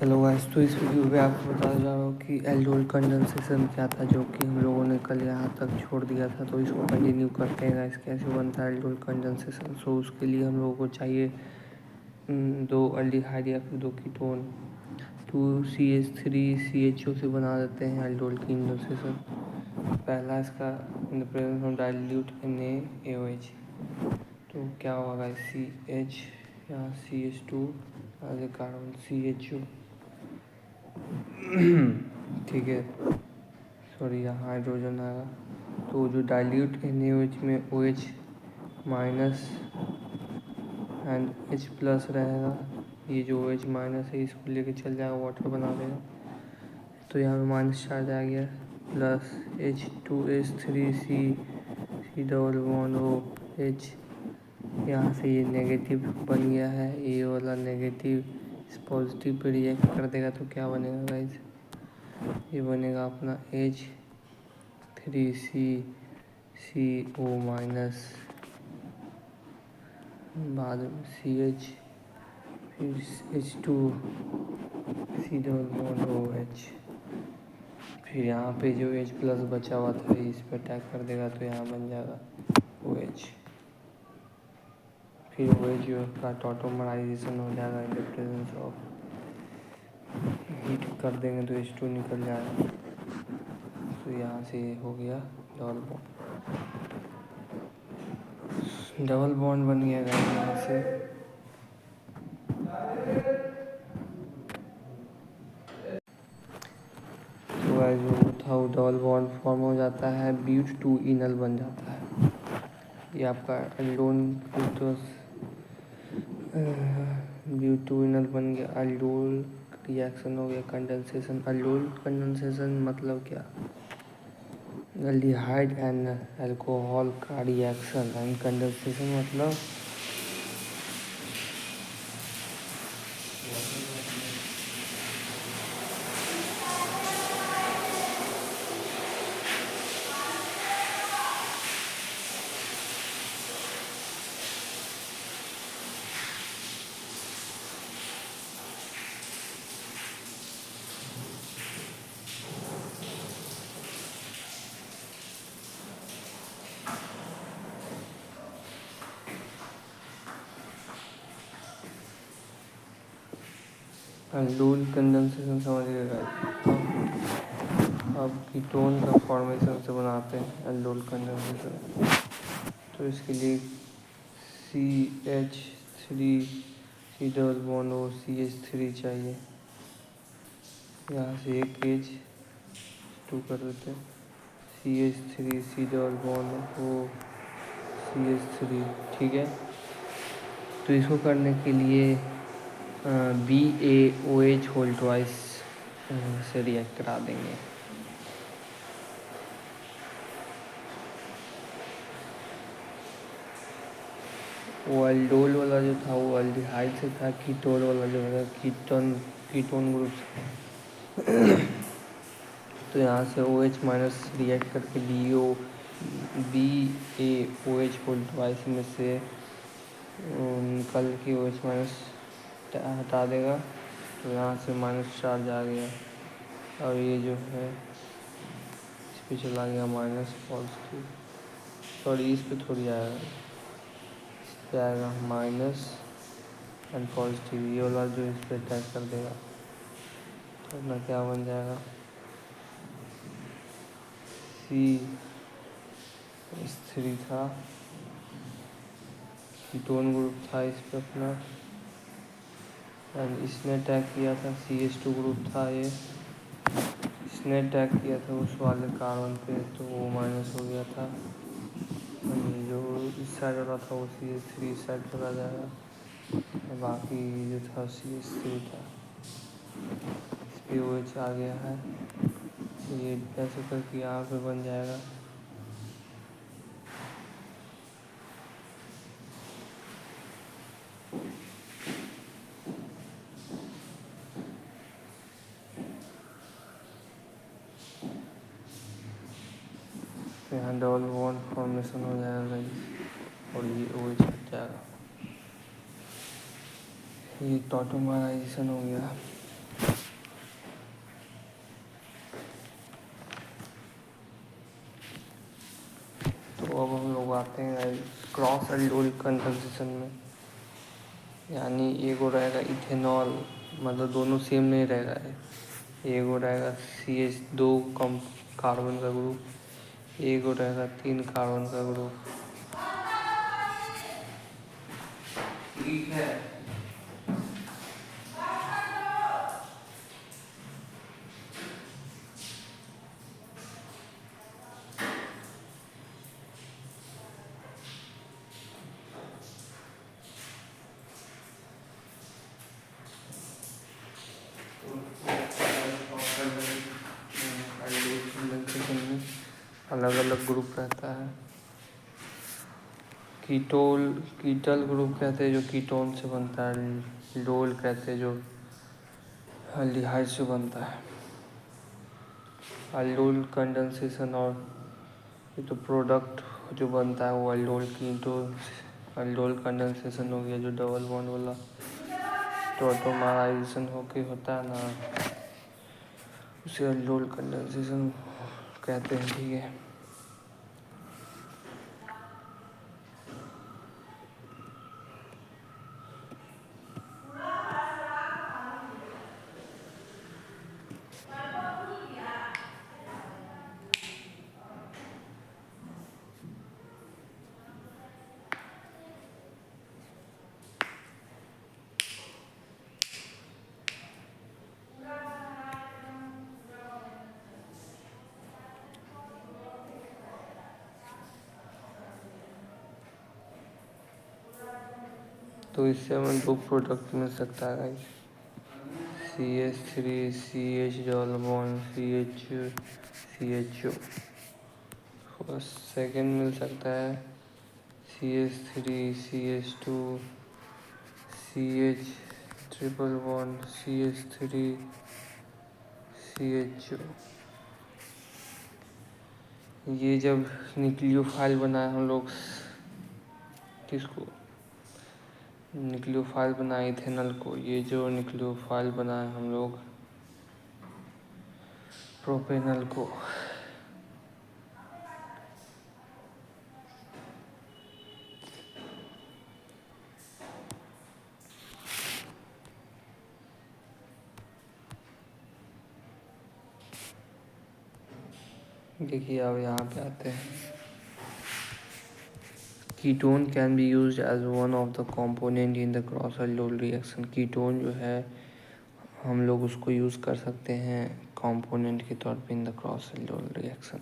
Hello guys, तो इस video पे आपको बता जा रहा हूँ कि एल्डोल कंडेंसेशन क्या था, जो कि हम लोगों ने कल यहाँ तक छोड़ दिया था। तो इसको कंटिन्यू करते हैं गाइस, कैसे बनता है एल्डोल कंडेंसेशन। सो उसके लिए हम लोगों को चाहिए दो अल्डिहाइड या फिर दो कीटोन। 2CH3CHO से बना देते हैं एल्डोल कंडेंसेशन। पहला इसका इन the presence of dilute NaOH। तो क्या होगा CH या CH2 कार्बन CHO, ठीक है। सॉरी, यहाँ हाइड्रोजन आएगा। तो जो डाइल्यूट NaOH में OH minus and H plus रहेगा, ये जो OH माइनस है इसको लेके चल जाएगा, वाटर बना देगा। तो यहाँ पे माइनस चार्ज आ गया, plus H2S3C double bond OH। यहाँ से ये नेगेटिव बन गया है, ये वाला नेगेटिव इस पॉजिटिव पे रिएक्ट कर देगा। तो क्या बनेगा गाइस, ये बनेगा अपना H3CCO माइनस, बाद में CH, फिर H2C डबल बॉन्ड OH। फिर यहाँ पे जो H प्लस बचा हुआ था इस पर अटैक कर देगा, तो यहाँ बन जाएगा OH। फिर OH जो का टॉटोमराइजेशन हो जाएगा इन द प्रेजेंस ऑफ, हीट कर देंगे तो H2 निकल जाएगा। तो यहाँ से हो गया डबल बॉन्ड बन गया गाइस यहाँ से। तो गाइस जो था वो डबल बॉन्ड फॉर्म हो जाता है, ब्यूट 2 इनल बन जाता है। ये आपका एल्डोन ब्यूट 2 इनल बन गया। एल्डोल रिएक्शन हो गया कंडेंसेशन। एल्डोल कंडेंसेशन मतलब क्या, एल्डिहाइड एंड अल्कोहल का रिएक्शन। एंड कंडेंसेशन मतलब एल्डोल कंडेंसेशन समझिएगा। अब कीटोन का फॉर्मेशन से बनाते हैं एल्डोल कंडेंसेशन। तो इसके लिए CH3C डबल बॉन्ड और CH3 चाहिए। यहाँ से एक H2 कर देते हैं, CH3C double bond O CH3, ठीक है। तो इसको करने के लिए BaOH होल ट्वाइस से रिएक्ट करा देंगे। वो एल्डोल वाला जो था वो एल्डिहाइड से था, कीटोल वाला जो है कीटोन ग्रुप से। तो यहाँ से OH माइनस रिएक्ट करके BaOH होल ट्वाइस में से निकल के OH माइनस हटा देगा। तो यहाँ से माइनस चार्ज आ गया, और ये जो है इस पे चला गया माइनस पॉजिटिव। सॉरी, इस पे थोड़ी आएगा, इस पे आएगा माइनस एंड पॉजिटिव, ये वाला जो इस पे अटैक कर देगा। तो अपना क्या बन जाएगा, CH3 था, कीटोन ग्रुप था इस पे अपना, एंड इसने अटैक किया था CH2 ग्रुप था ये, इसने अटैक किया था उस वाले कार्बन पे, तो वो माइनस हो गया था। जो इस साइड वाला था वो CH3 इस साइड चला जाएगा, बाकी जो था CH3 था। इस पे OH आ गया है, ये ऐसे करके यहाँ पे बन जाएगा। तो यहाँ डबल बॉन्ड फॉर्मेशन हो जाएगा और ये OH हट जाएगा। ये टॉटोमराइजेशन हो गया। अब हम लोग आते हैं क्रॉस अल्डोल कंडेंसेशन में। यानी एक हो रहेगा इथेनॉल, मतलब दोनों सेम नहीं रहेगा। एक हो रहेगा CH2 कम कार्बन का ग्रुप, एक हो रहेगा 3 कार्बन का ग्रुप। ठीक है। अलग अलग ग्रुप रहता है। कीटल ग्रुप कहते हैं जो कीटोन से बनता है। डोल कहते हैं जो अल्डिहाइड से बनता है। अल्डोल कंडेंसेशन और ये तो प्रोडक्ट जो बनता है वो अल्डोल कीटोन, अल्डोल कंडेंसेशन हो गया जो डबल बॉन्ड वाला टॉटोमराइजेशन होके होता है ना, उसे अल्डोल कंडेंसेशन कहते हैं। ठीक है। तो इससे हमें 2 प्रोडक्ट मिल सकता है guys, CH3 CH double bond CHO। Second मिल सकता है CH3 CH2 CH triple bond CH3 CHO। ये जब न्यूक्लियोफाइल बनाए हम लोग, किसको, न्यूक्लियोफाइल बनाए इथेनॉल को। ये जो न्यूक्लियोफाइल बनाए हम लोग प्रोपेनॉल को। देखिए अब यहाँ पे आते हैं। Ketone can be use as one of the component in the cross aldol reaction. Ketone जो है हम लोग उसको यूज़ कर सकते हैं कंपोनेंट के तौर पे इन द क्रॉस अल्डोल रिएक्शन।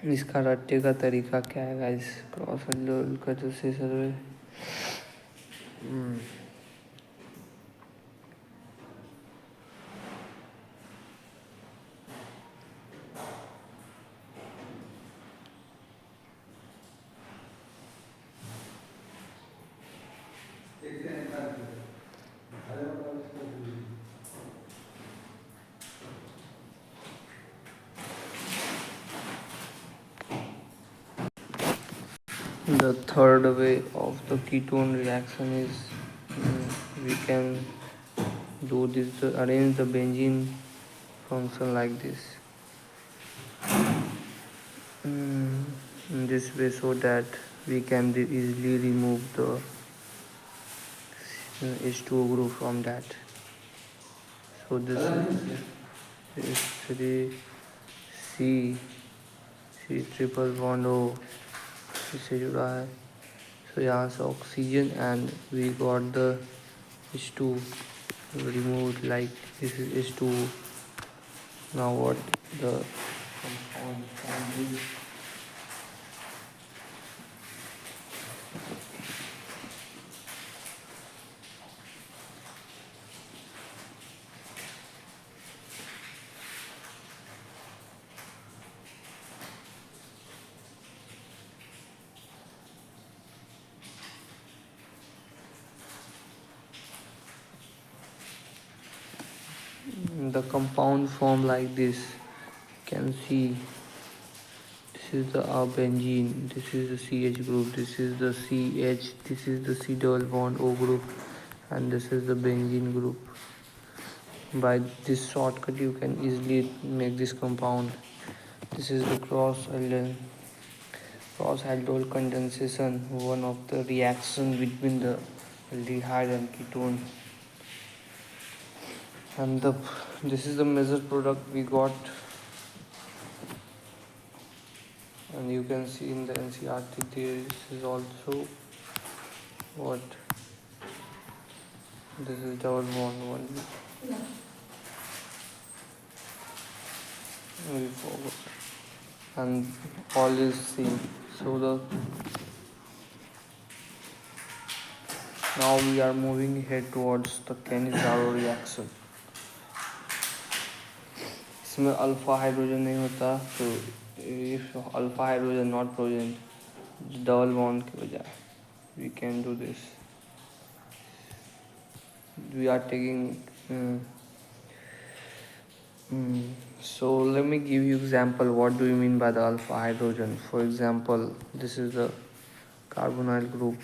इसका रट्टे का तरीका क्या है गाइस, क्रॉस अल्डोल का जो सीजर है। The third way of the ketone reaction is we can do this, arrange the benzene function like this, in this way, so that we can easily remove the H2O group from that. So this is 3C triple bond O इससे जुड़ा है। तो यहाँ से oxygen and we got the H2 removed, like this is H2. Now what the compound is, the compound form like this. You can see this is the benzene, this is the CH group, this is the CH, this is the C double bond O group, and this is the benzene group. By this shortcut you can easily make this compound. This is the cross aldol condensation, one of the reaction between the aldehyde and ketone. And this is the measured product we got, and you can see in the NCERT this is also what this is double bond one. We forgot, and all is same. So now we are moving ahead towards the Cannizzaro reaction. इसमें alpha hydrogen नहीं होता, तो if alpha hydrogen not present double bond के बजाय we can do this. We are taking so let me give you example. What do you mean by the alpha hydrogen? For example, this is the carbonyl group,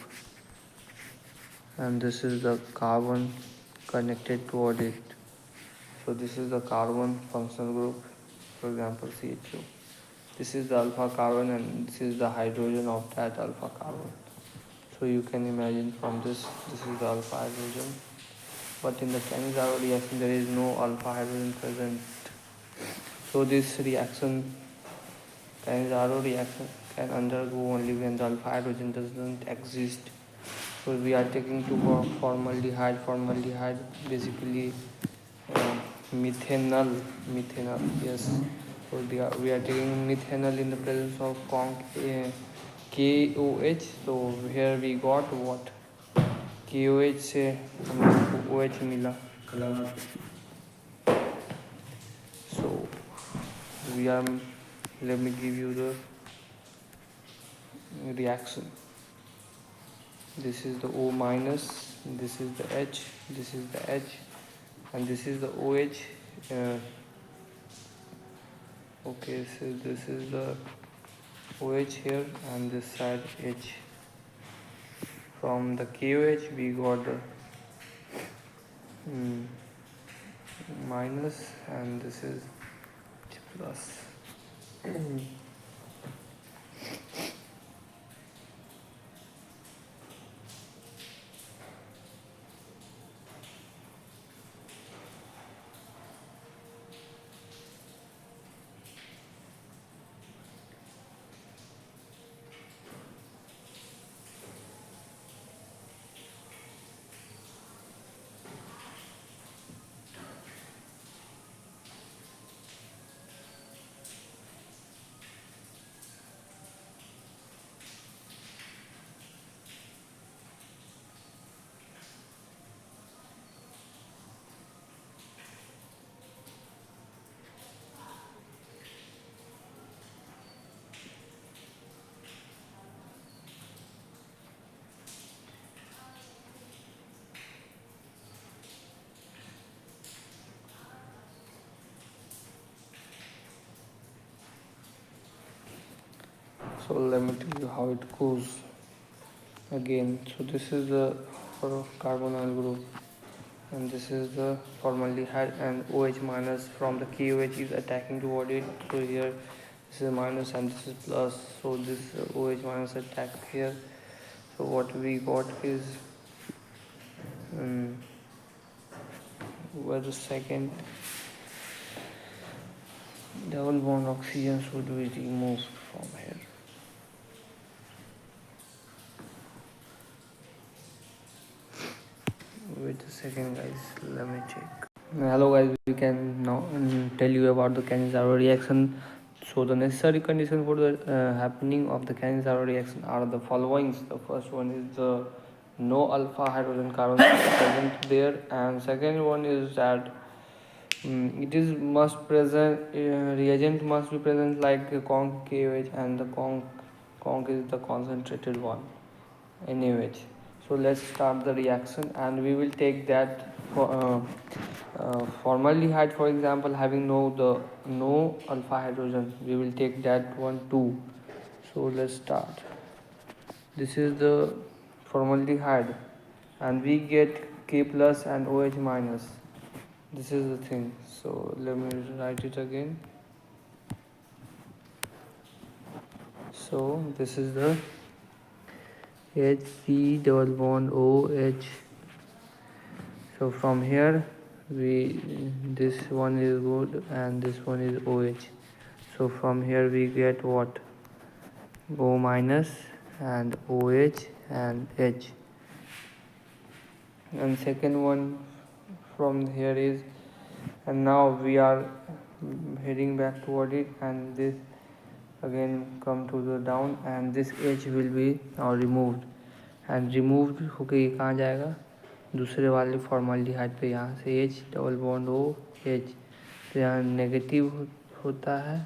and this is the carbon connected toward it. So this is the carbon functional group, for example CH2. This is the alpha carbon, and this is the hydrogen of that alpha carbon. So you can imagine from this is the alpha hydrogen. But in the Cannizzaro reaction there is no alpha hydrogen present. So this reaction, Cannizzaro reaction, can undergo only when the alpha hydrogen doesn't exist. So we are taking two formaldehyde. Formaldehyde basically methanol. Yes. So we are taking methanol in the presence of KOH. So here we got what? KOH से हमको OH मिला. So let me give you the reaction. This is the O minus, this is the H, this is the H, and this is the OH. Okay, so this is the OH here, and this side H. From the KOH we got the minus, and this is plus. So let me tell you how it goes again. So this is the carbonyl group, and this is the formaldehyde, and OH minus from the KOH is attacking toward it. So here this is minus and this is plus. So this OH minus attack here. So what we got is where the second double bond oxygen should be removed from here. Wait a second guys, let me check. Hello guys, we can now tell you about the Cannizzaro reaction. So the necessary conditions for the happening of the Cannizzaro reaction are the following. The first one is the no alpha hydrogen carbon present there, and second one is that it is must present reagent must be present like conc KOH, and the conc is the concentrated one NaOH. So let's start the reaction, and we will take that Formaldehyde, for example, having no alpha hydrogen, we will take that one too. So let's start. This is the formaldehyde, and we get K plus and OH minus. This is the thing. So let me write it again. So this is the HC double bond OH. So from here this one is good and this one is OH. So from here we get what? O minus and OH and H. And second one from here is, and now we are heading back toward it, and this again come to the down, and this H will be now removed, and removed होके ये कहाँ जाएगा? दूसरे वाले formaldehyde पे, यहाँ से H double bond O H, तो यहाँ नेगेटिव होता है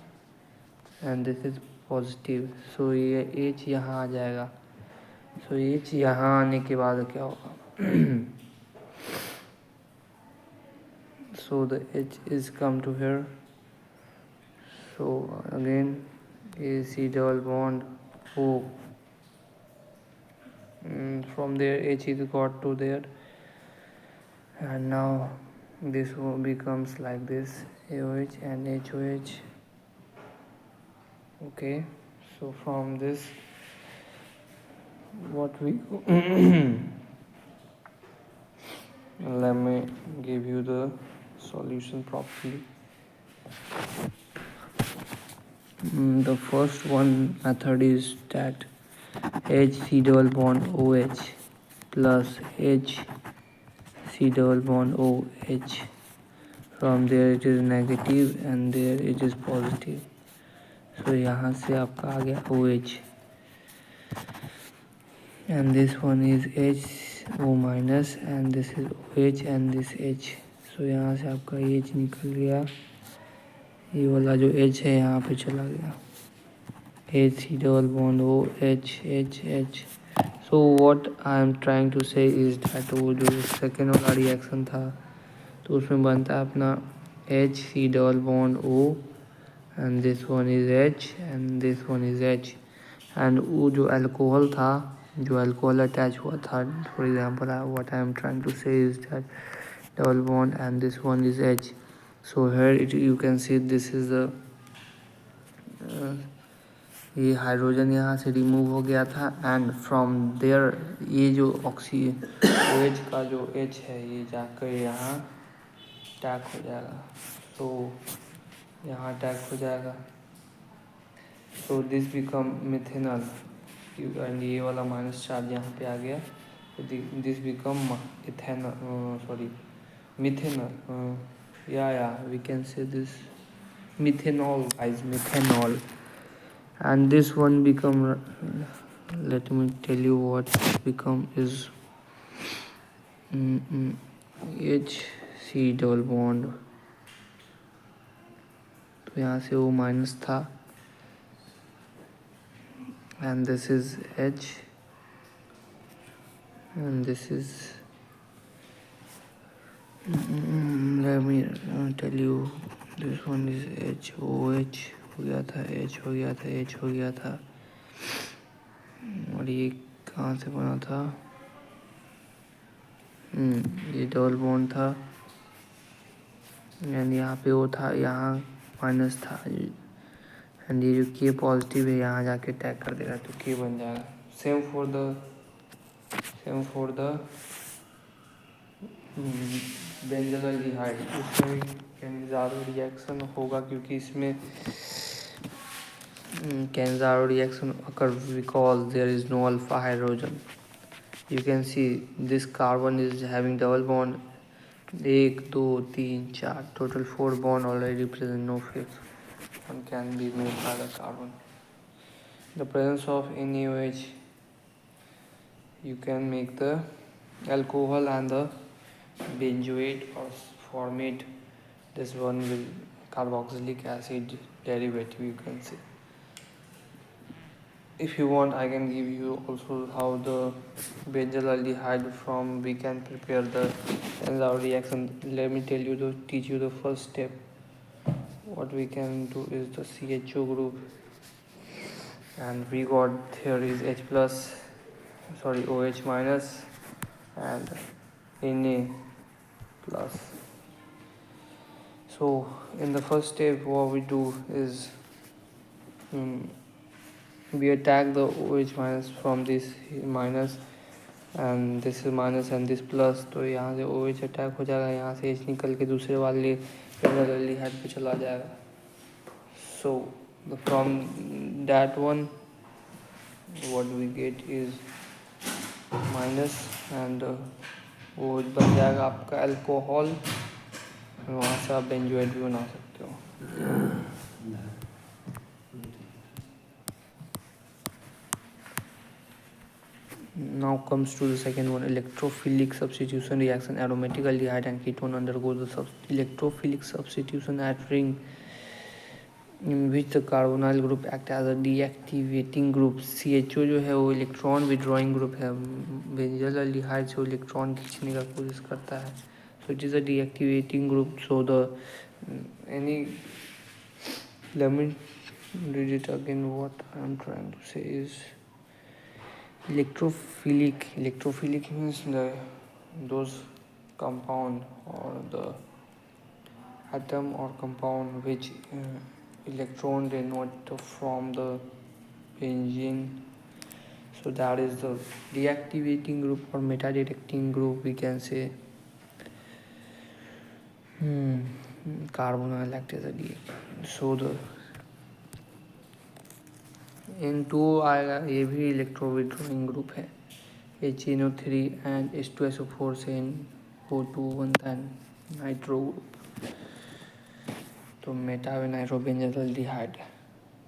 एंड दिस इज पॉजिटिव. सो ये H यहाँ आ जाएगा. सो H यहाँ आने के बाद क्या होगा? So the H is come to here. So again AC double bond O. From there H is got to there, and now this one becomes like this, AOH and HOH. Okay, so from this what we let me give you the solution properly. The first one method is that HC double bond OH plus HC double bond OH. From there it is negative and there it is positive. So यहाँ से आपका आ गया OH, and this one is HO minus and this is OH and this H. So यहाँ से आपका H निकल गया, ये वाला जो H है यहाँ पे चला गया. HC double bond OH H H. So what I am trying to say is that वो जो सेकेंड वाला रिएक्शन था तो उसमें बनता है अपना HC double bond O and this one is H and this one is H, and वो जो अल्कोहल था, जो अल्कोहल अटैच हुआ था, for example what I am trying to say is that double bond and this one is H. So here you can see this is the ये hydrogen यहाँ से remove हो गया था, एंड फ्रॉम देयर ये जो OH का जो H है ये जाकर यहाँ टैग हो जाएगा. तो यहाँ टैग हो जाएगा. So this become methanol, and ये वाला माइनस चार्ज यहाँ पे आ गया. This become methanol. या we can say this methanol guys, methanol. And this one become, let me tell you what become is HC double bond. तो यहाँ से O माइनस था, and this is H and this is let me tell you, this one is HOH हो गया था, H हो गया था, H हो गया था, और ये कहाँ से बना था? ये डबल बॉन्ड था, एंड यहाँ पे वो था, यहाँ माइनस था, एंड ये जो K पॉजिटिव है यहाँ जाके टैग कर देगा तो K बन जाएगा. Same for the benzaldehyde. इसमें कैंजारो रिएक्शन होगा क्योंकि इसमें Canzaro reaction occurs because there is no alpha hydrogen. You can see this carbon is having double bond 1 2 3 4, total 4 bond already present, no fifth one can be made by the carbon. The presence of NaOH, you can make the alcohol and the benzoate or formate. This one will carboxylic acid derivative, you can say. If you want, I can give you also how the benzaldehyde from we can prepare the ends our reaction. Let me teach you the first step. What we can do is the CHO group, and we got here is OH minus and Na plus. So in the first step, what we do is we attack the OH minus from this minus, and this is minus and this plus. तो यहाँ से OH attack हो जाएगा, यहाँ से H निकल के दूसरे वाले एल्डिहाइड पे चला जाएगा. So from that one what we get is minus and OH बन जाएगा आपका अल्कोहल. वहाँ से आप बेंजोएट भी बना सकते हो. Now comes to the second one, electrophilic substitution reaction. Aromatic aldehyde and ketone undergo the electrophilic substitution at ring, in which the carbonyl group act as a deactivating group. CHO जो है वो electron withdrawing group है. Benzyl aldehyde से electron खींचने का कोशिश करता है. So it is a deactivating group. So let me read it again. What I am trying to say is electrophilic means those compound or the atom or compound which electron denote from the benzene. So that is the deactivating group or meta-detecting group, we can say. Carbonyl act as a deactivating. So the N2 आएगा, ये भी electro withdrawing group है. HNO3 and H2SO4 से O2 बनता है nitro group. तो मेटानाइट्रोबेंजल्डिहाइड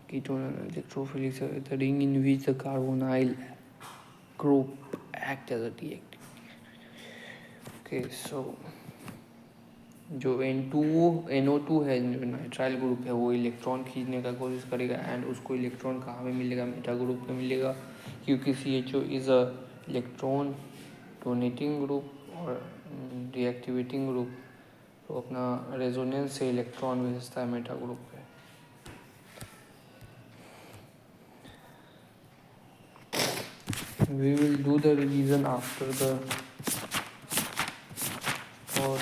ketone electrophilic the ring in which the carbonyl group act as a deactivating. Okay, so जो NO2 है, जो नाइट्राइल ग्रुप है, वो इलेक्ट्रॉन खींचने का कोशिश करेगा. एंड उसको इलेक्ट्रॉन कहाँ पे मिलेगा? मेटा ग्रुप पे मिलेगा, क्योंकि CHO is a electron donating group और डीएक्टिवेटिंग ग्रुप. तो अपना रेजोनेंस से इलेक्ट्रॉन भेजता है मेटा ग्रुप पे. We will do the revision after the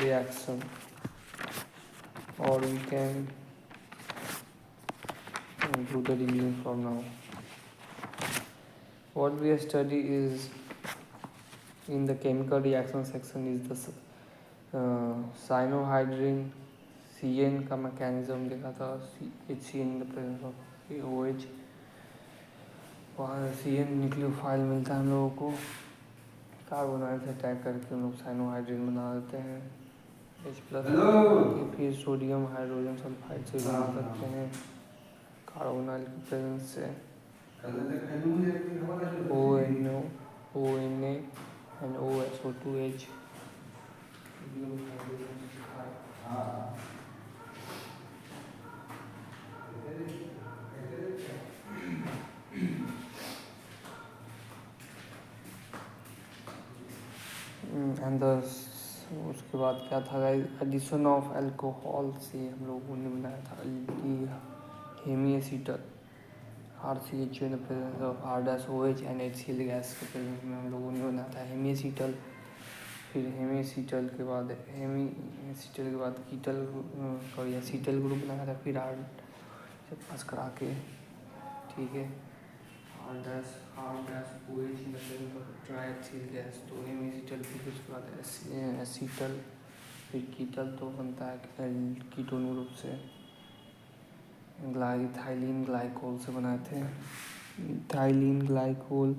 reaction, or we can do the revision from now. What we study is in the chemical reaction section is the cyanohydrin CN का mechanism देखा था. HCN in the presence of OH. वहाँ CN nucleophile मिलता है हम लोगों को. Carbonyl से अटैक करके हम लोग साइनोहाइड्रिन बना देते हैं H+. फिर सोडियम हाइड्रोजन सल्फाइड से बना सकते हैं कार्बोनाइल की प्रेजेंस से. ONA and OSO2H. एंड उसके बाद क्या था गाइस, एडिशन ऑफ अल्कोहल से हम लोगों ने बनाया था हेमीएसीटल RCHO in the presence of R-OH and HCl gas के प्रेजेंस में हम लोगों ने बनाया था हेमीएसीटल. फिर हेमीएसीटल के बाद एसीटल ग्रुप बनाया था. फिर R से पास करा के, ठीक है, R-OH in the presence of triethyl gas. तो हेमीएसीटल. फिर उसके बाद एसीटल, फिर कीटल तो बनता है कीटोन ग्रुप से. थाइलीन ग्लाइकोल से बनाए थे. Ethylene glycol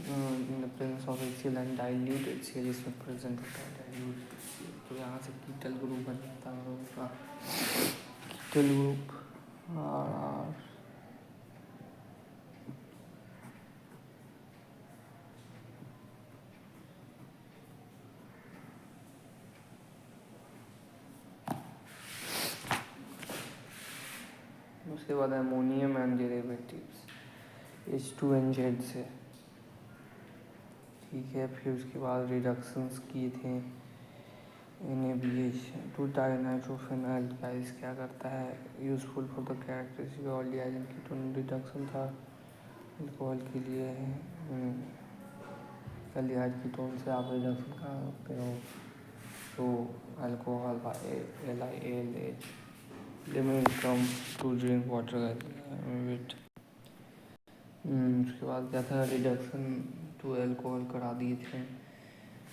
in the presence of HCl and dilute HCl इसमें प्रेजेंट होता है डाइल्यूट HCl. तो यहाँ से कीटल ग्रुप बन जाता है हम लोगों का. कीटल ग्रुप उसके बाद अमोनियम एंड डेरिवेटिव्स H2NZ से, ठीक है। फिर उसके बाद रिडक्शंस किए थे NaBH 2-diNitrophenol गाइस क्या करता है, useful for the characteristic aldehyde and ketone reduction था अल्कोहल के लिए। एल्डिहाइड कीटोन से आप रिडक्शन करा सकते हो तो alcohol by LiAlH limit come to drink water with. उसके बाद क्या था, रिडक्शन टू अल्कोहल करा दिए थे।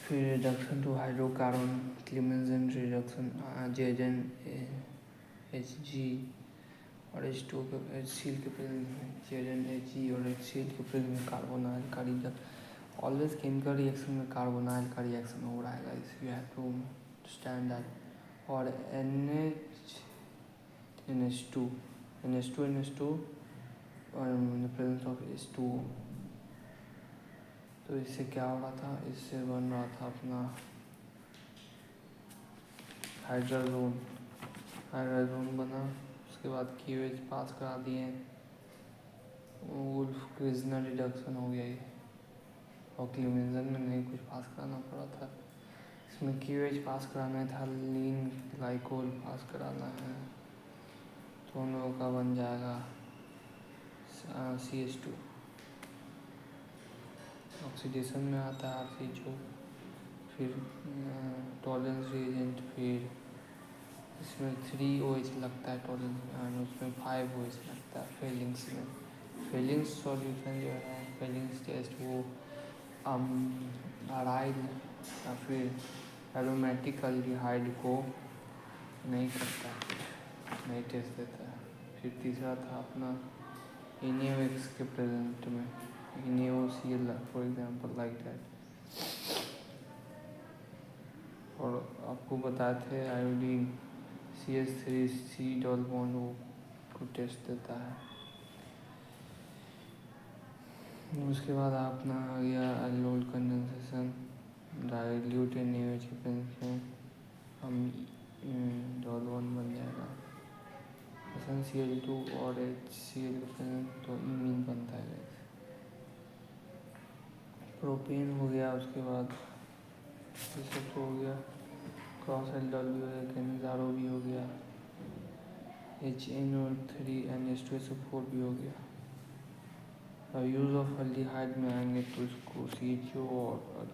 फिर reduction to hydrocarbon Clemmensen reduction ZnHG और H2 के HCl के प्रेजेंस में ZnHG और HCl के प्रेजेंस में कार्बोनाइल का रिडक्शन। ऑलवेज केमिकल रिएक्शन में कार्बोनाइल का रिएक्शन हो रहा है guys, you have to understand that. और NH2 in the presence of H2O, तो इससे क्या हो रहा था, इससे बन रहा था अपना हाइड्राजोन बना। उसके बाद QH पास करा दिए, वुल्फ क्रिजनर रिडक्शन हो गया ये। और क्लीमेंजन में नहीं कुछ पास कराना पड़ा था, इसमें QH पास कराना था, लीन ग्लाइकोल पास कराना है, तो उन लोगों का बन जाएगा CH2। ऑक्सीडेशन में आता है RCHO। फिर टॉलरेंस रिएजेंट, फिर इसमें 3OH लगता है टॉलरेंस में, और उसमें 5OH लगता है फेलिंग्स में। फेलिंग्स सॉल्यूशन जो है, फेलिंग्स टेस्ट वो अराइल या फिर एरोमेटिक एल्डिहाइड को नहीं करता है, नहीं टेस्ट देता है। फिर तीसरा था अपना NaOX के प्रेजेंट में, NaOCl for example like that. और आपको बताए थे आयोडीन CH3C डबल बॉन्ड को टेस्ट देता है। उसके बाद अपना आ गया एल्डोल कंडेंसेशन, डाइल्यूट NaOH के प्रेजेंस में हम डबल बॉन्ड बन जाएगा। SnCl2 और HCl के प्रेजेंस तो इमीन बनता है। प्रोपेन हो गया, उसके बाद ये सब तो हो गया, क्रॉस एल्डोल भी हो गया, कैनिजारो भी हो गया, HNO3NH2SO4 भी हो गया। अब यूज़ ऑफ एल्डिहाइड में आएंगे तो इसको CHO और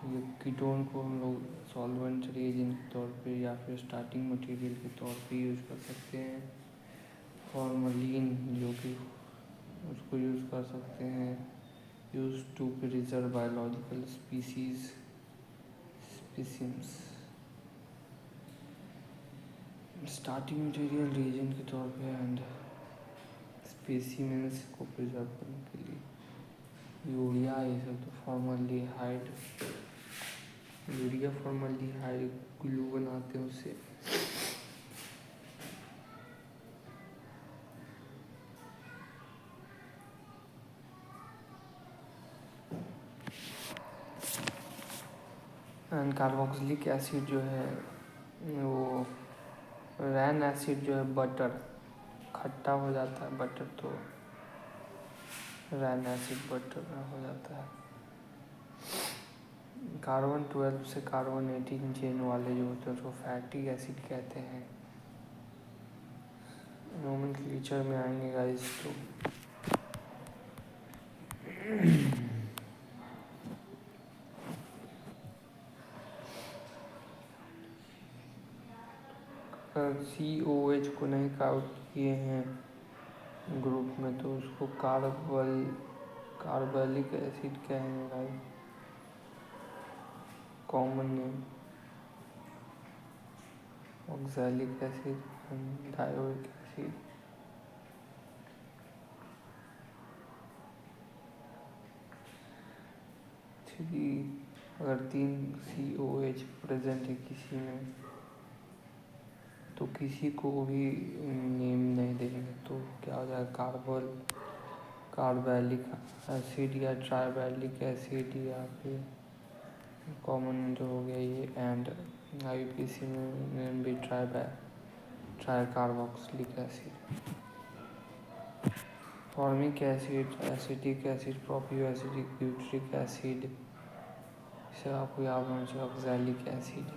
ये कीटोन को हम लोग सॉल्वेंट रिएजेंट के तौर पे या फिर स्टार्टिंग मटेरियल के तौर पे यूज़ कर सकते हैं। फॉर्मलिन जो कि उसको यूज़ कर सकते हैं, use to preserve biological specimens. Starting material reagent के तौर पे एंड स्पेसिमेंस को प्रिजर्व करने के लिए यूरिया, ये सब तो फॉर्मल्डिहाइड, यूरिया फॉर्मल्डिहाइड ग्लू बनाते हैं उससे। एंड कार्बोक्सिलिक एसिड जो है वो, रैन एसिड जो है बटर खट्टा हो जाता है, बटर तो रैन एसिड बटर हो जाता है। कार्बन 12 से कार्बन 18 चेन वाले जो होते हैं उसको फैटी एसिड कहते हैं। नोमेनक्लेचर में आएंगे गाइस तो COH को नहीं काउंट किए हैं ग्रुप में तो उसको कार्बलिक एसिड कहेंगे guys, common name. Oxalic acid, dioic acid. अगर 3 COH प्रेजेंट है किसी में तो किसी को भी नेम नहीं देंगे, तो क्या हो जाएगा, कार्बैलिक एसिड या ट्राइबैलिक एसिड या फिर कॉमन जो हो गया ये। एंड IUPAC में भी tri carboxylic acid. Formic acid, acetic acid, propio acidic, butyric acid, इसे आपको याद होना चाहिए। ऑक्सैलिक एसिड,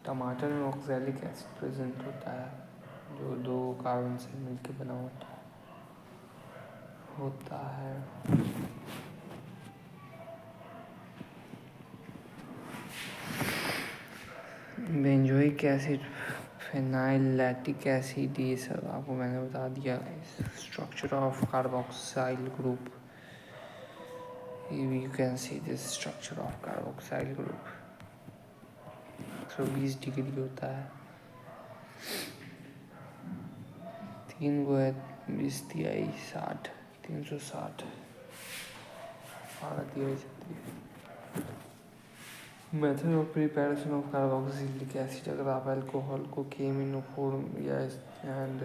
टमाटर में ऑक्सैलिक एसिड प्रेजेंट होता है, जो 2 कार्बन से मिलकर बना होता है। Benzoic acid, phenyl lactic acid, ये सब आपको मैंने बता दिया। Structure of carboxyl group, you can see this structure of carboxyl group. 120 degree होता है। 3 गो है, 20 तिहाई 60, 360 हालत ये हो सकती है। Method of preparation of carboxylic acid, अगर आप अल्कोहल को केमिनोफोर या एंड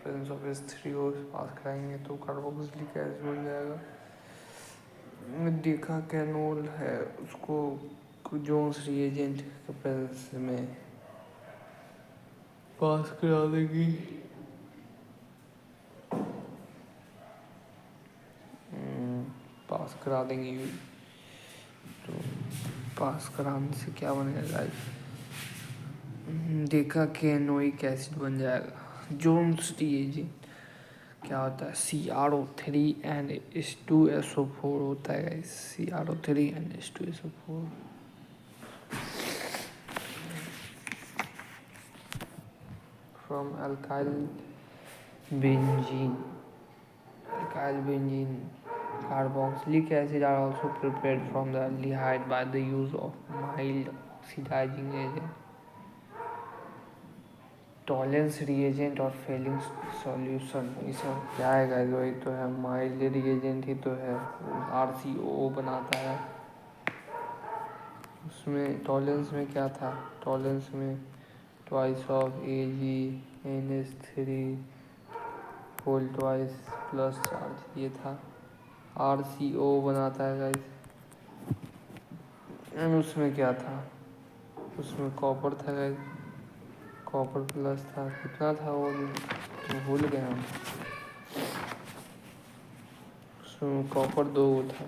प्रेजेंस ऑफ H3O पास कराएंगे तो कार्बोक्सिलिक एसिड बन जाएगा। डेकाकेनोल है, उसको जोन्स रिएजेंट के प्रेजेंस में पास करा देंगी। पास करा देंगे तो पास कराने से क्या बनेगा? डेकाकेनोइक एसिड बन जाएगा। जोन्स रिएजेंट क्या होता है? CrO3 एंड H2SO4 होता है। CrO3 and H2SO4। From alkyl benzene, carboxylic acid are also prepared from the aldehyde by the use of mild oxidizing agent, Tollens reagent और फेलिंग सॉल्यूशन। ये सब क्या है गाइस? वही तो है, माइल्ड रिएजेंट ही तो है, RCOO बनाता है। उसमें टॉलेंस में क्या था? टॉलेंस में twice of AgNH3 whole twice plus charge ये था। RCO बनाता है गाइस। एंड उसमें क्या था? उसमें कॉपर था गाइस, कॉपर प्लस था। कितना था वो भूल गया हम। उसमें कॉपर 2 था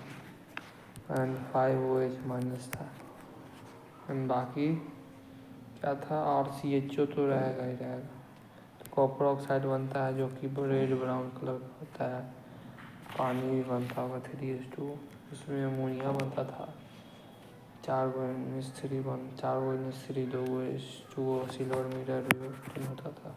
एंड 5OH माइनस था। एंड बाकी क्या था? RCHO तो रहेगा ही रहेगा। तो कॉपर ऑक्साइड बनता है जो कि रेड ब्राउन कलर का होता है। पानी भी बनता होगा 3H2। उसमें अमोनिया बनता था। 4 गो NH3 2 गो H2O, सिल्वर मिरर रिएक्शन होता था।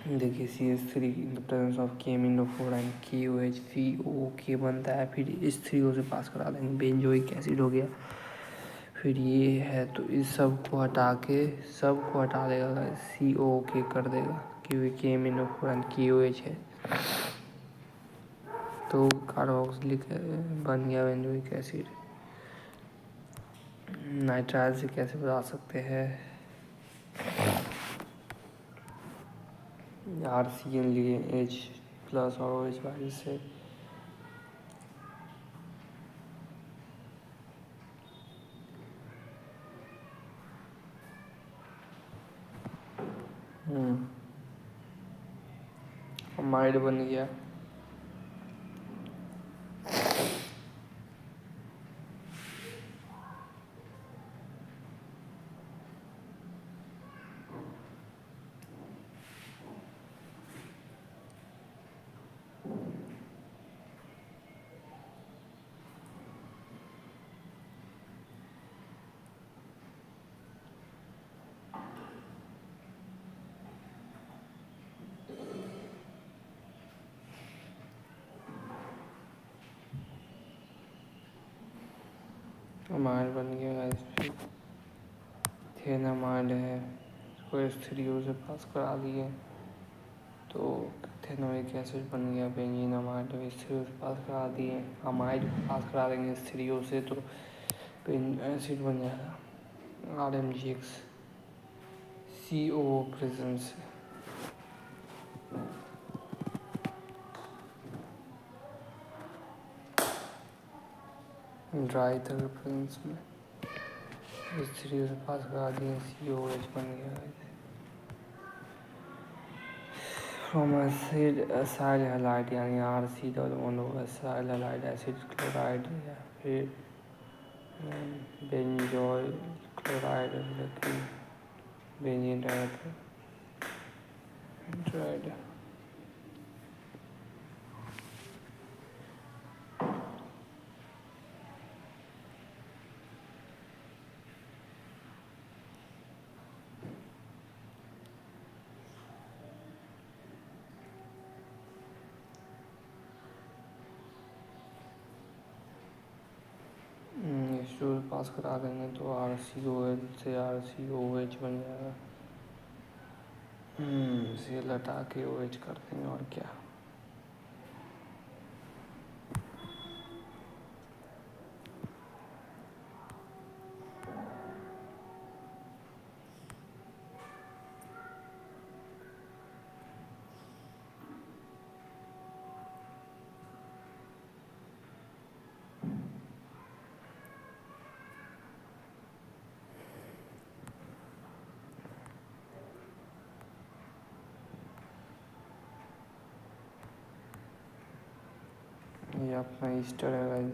देखिए CH3 in the presence of केमिनोफोर एंड KOH, COOK बनता है। फिर H3O से पास करा देंगे, बेंजोइक एसिड हो गया। फिर ये है तो इस सब को हटा देगा, COOK कर देगा क्योंकि केमिनोफोर एंड KOH है। तो कार्बोक्सिलिक बन गया बेंजोइक एसिड। नाइट्राइल से कैसे बता सकते हैं? RCN लिए H प्लस और OH वाइज से माइड बन गया। अमाइड बन गया गाइस। फिर अमाइड है, इसको H3O से पास करा दिए तो थेनोइक एसिड बन गया। बेंजीन अमाइड H3O से पास करा दिए, अमाइड पास करा देंगे H3O से तो एसिड बन जाएगा। RMGX CO प्रेजेंस से। ड्राई था प्रेजेंस में। H3 से पास करा दिए, COH बन गया। फ्रॉम एसिड एसाइल हैलाइड यानी RC डबल बॉन्ड हो एसाइल हैलाइड एसिड क्लोराइड या फिर benzoyl chloride benzene dried. Store pass करा देंगे तो RCOL से RCOH बन जाएगा। Cl हटा के OH कर देंगे और क्या। ये अपना ईस्टर है भाई,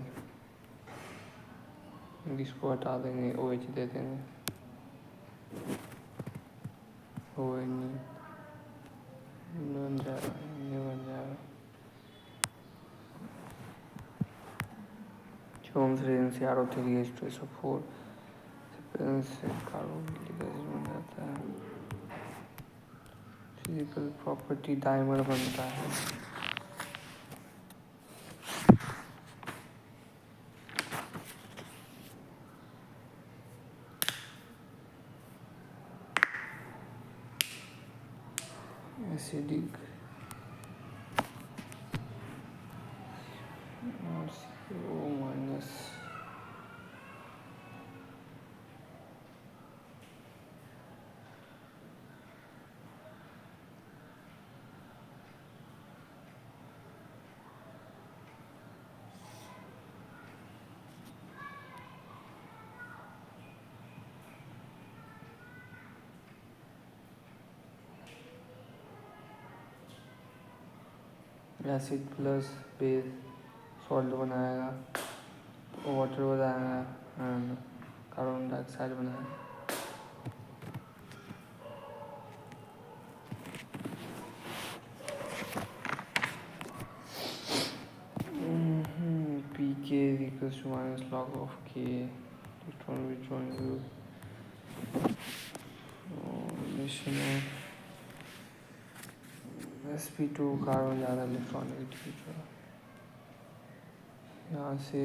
इसको हटा देंगे, OH दे देंगे। OH नहीं बन जाएगा, ये बन जाएगा। क्रोम से CrO3H2SO4 से कार्बोक्सिलिक एसिड बन जाता है। फिजिकल प्रॉपर्टी डाइमर बनता है। Acidic CO minus acid plus base salt बनाएगा, वाटर बनाएगा एंड कार्बन डाइऑक्साइड बनाएगा। PK is equals to minus log of K electron group formation of sp2 carbon ज़्यादा इलेक्ट्रॉनिक। यहाँ से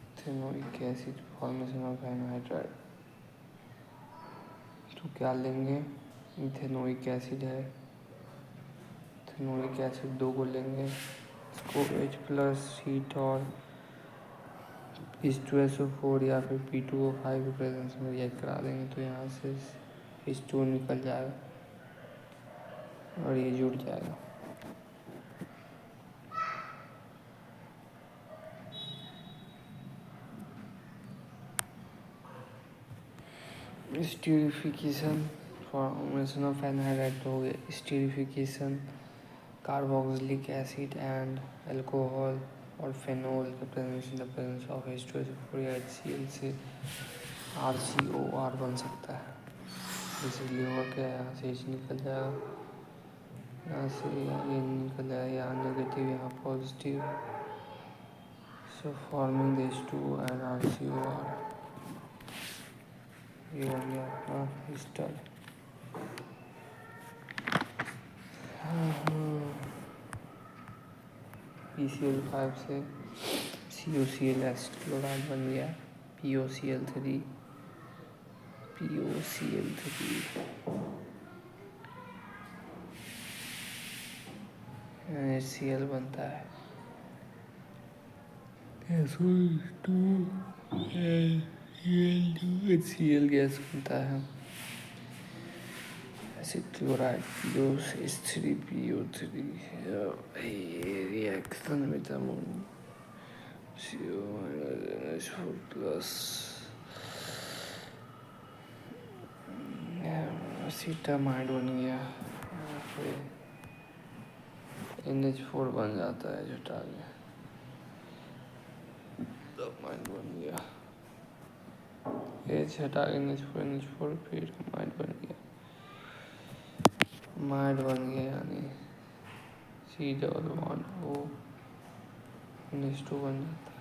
ethanoic acid formation of anhydride, तो क्या लेंगे, ethanoic acid है, इथेनोइक एसिड 2 को लेंगे, इसको H प्लस हीट और H2SO4 या फिर P2O5 के प्रेजेंस में रिएक्ट करा देंगे, तो यहाँ से H2 निकल जाएगा और ये जुड़ जाएगा। स्टीरिफिकेशन फॉर्मेशन ऑफ एनहाइड्राइड हो गया। स्टीरिफिकेशन कार्बोक्सिलिक एसिड एंड अल्कोहल और फेनोल के प्रेजेंस ऑफ H2SO4 या HCl से RCOR बन सकता है। इसलिए हुआ क्या, यहाँ से H निकल जाएगा, यहाँ से ये निकल जाएगा, यहाँ नेगेटिव यहाँ positive, so forming H2 and RCOR। ये हो गया अपना ईस्टर। PCl5 से COCl एसिड क्लोराइड बन गया, POCl3 HCl बनता है, HCl गैस बनता है। एसिड क्लोराइड POH3PO3 रिएक्शन में CO-4 प्लस एसीटामाइड बन गया, यहाँ पे NH4 बन जाता है एसीटामाइड बन गया, एच हटा NH4 फिर माइड बन गया, माइड बन गया यानी C+O NH2 बन जाता है।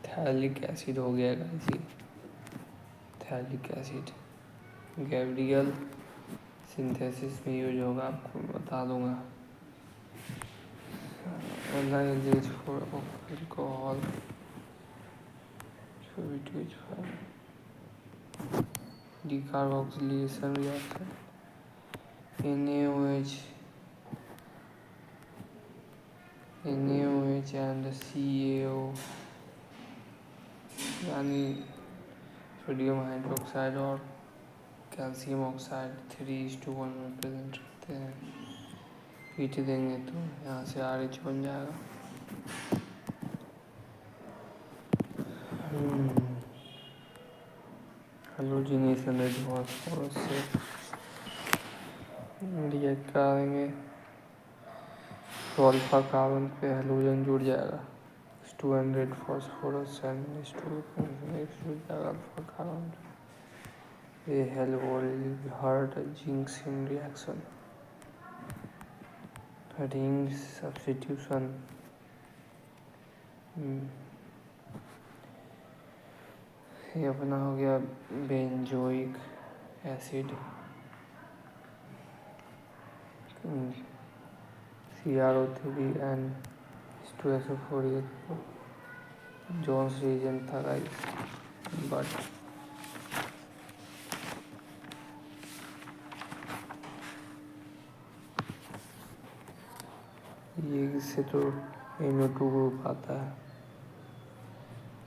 थैलिक एसिड हो गया guys, phthalic acid Gabriel synthesis में यूज होगा, आपको बता दूंगा। NiHH4 alcohol decarboxylation reaction NaOH and CaO यानी सोडियम हाइड्रोक्साइड और कैल्शियम ऑक्साइड 3:1 में प्रेजेंट रहते हैं। हीट देंगे तो यहाँ से RH बन जाएगा। हेलोजिनेशन रेड फॉस्फोरस से रिएक्ट कराएंगे तो अल्फा कार्बन पे हेलोजन जुड़ जाएगा, H2 red phosphorus and H2 जुड़ जाएगा अल्फा कार्बन। ये हेल्प जिंक्सिंग रिएक्शन, रिंग सब्स्टिट्यूशन, ये अपना हो गया benzoic acid, CrO3 and H2SO4 Jones reagent था गाइस, बट ये इससे तो NO2 ग्रुप आता है,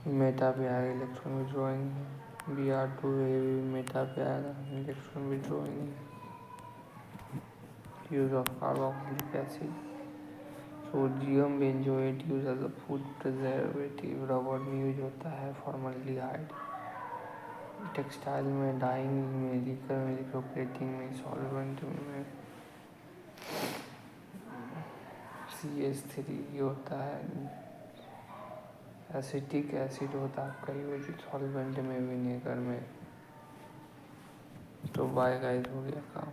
मेटा पे आएगा इलेक्ट्रॉन विड्रॉइंग, Br2 मेटा पे आएगा electron withdrawing. Use of carboxylic acid, sodium benzoate use as a food preservative, rubber में यूज होता है, फॉर्मल्डिहाइड टेक्सटाइल में, डाइंग, मेडिकल प्लेटिंग में, सॉल्वेंट में CH3 होता है, एसिटिक एसिड होता है आपका यूज सॉल्वेंट में, विनेगर में। तो बाय गाइस, हो गया काम।